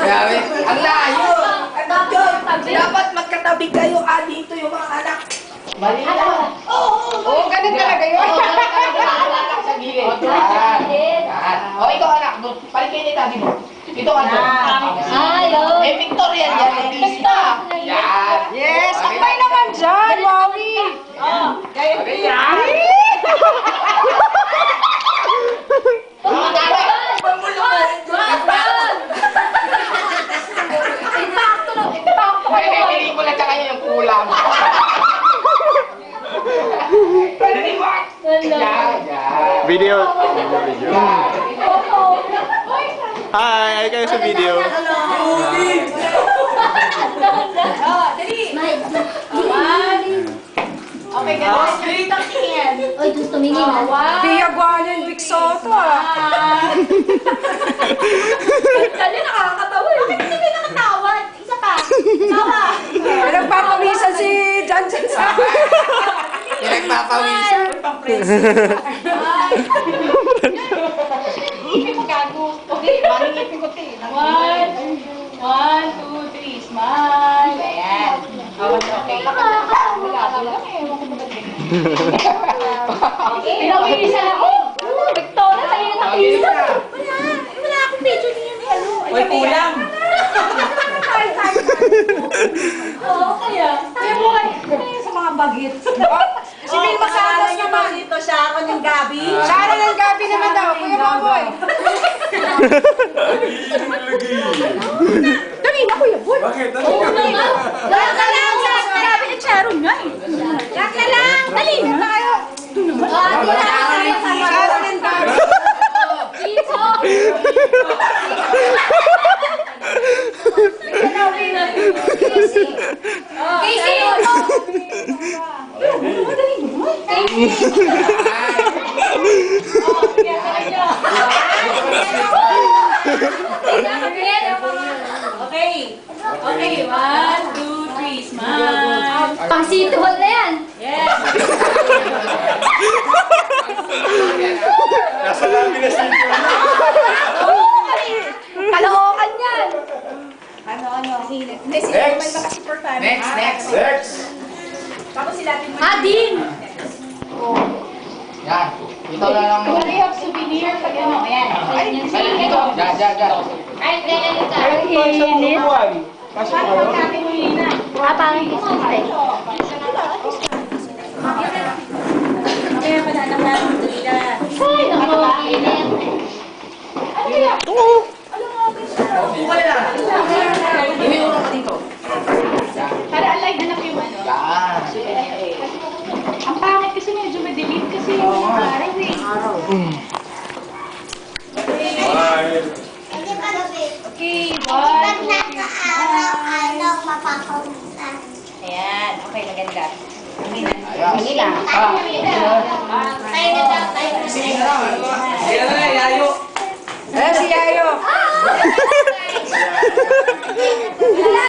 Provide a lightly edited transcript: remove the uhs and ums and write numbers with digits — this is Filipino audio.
Grabe. Ang layo. Ano yun? Dapat magkatabi kayo. Dito yung mga anak. Mali na. Oo, ganun talaga yun. Oo, ganun talaga. Sa gilid. Yan. O, ikaw anak. Palit kayo ni tabi mo. Ito ka doon. Eh, Victoria yan. Lista. Yan. Yes, akbay naman dyan, Wawi. Okay, yan. Pili mo lang sa kanya yung kulang. Video. Hi, kayo sa video. Okay, guys. Oy, gusto tumingin ah. Pia Guanan, Vic Soto ah. Kanya nakakatawa. Bakit hindi kayo nakatawa? Isa pa. Tawa. Nagpapawisan si Jan Jan sa Pinagpapawisan. One, two, three, smile. Ayan. Okay. Pinawisan ako. Victoria, tayo na nakisa. Wala akong video niya. Uy, kulang. Oo, kaya. Kaya mo Sa mga bagit. Si Vilma Santos naman. Dito siya ako ng Gabi. Sharon ng Gabi naman daw. Kuya Maboy. Dali na, Kuya Boy. Bakit? Wala ka lang. Grabe ni Sharon nga eh. Yak na lang. Dali na tayo. Sharon ng Gabi. Dito. Okay. Okay, 1, 2, 3, smile. Pang City Hall na yan. Yes. Nasa labi na si Kalookan yan. Ano? Hindi, si Next. May mga super fan. Next. Tapos sila din mo. Adin. Yan. Ito na lang. Wala yung souvenir pag ano. Ayan. Ayan yung souvenir. Diyan. Ay, ganyan yung sa Kasi parang kisiste. Kaya pa na anak namin dito. Ay, naku. Init. Wala na. Iniuro ka dito. Para alive anak yung ano. Yan. Ang pangit kasi medyo madilim kasi yung araw eh. Okay, one, two, Ayan. Okay, maganda. Ayan. Sige na lang. Sige na lang, yayo. Eh, si Yayo.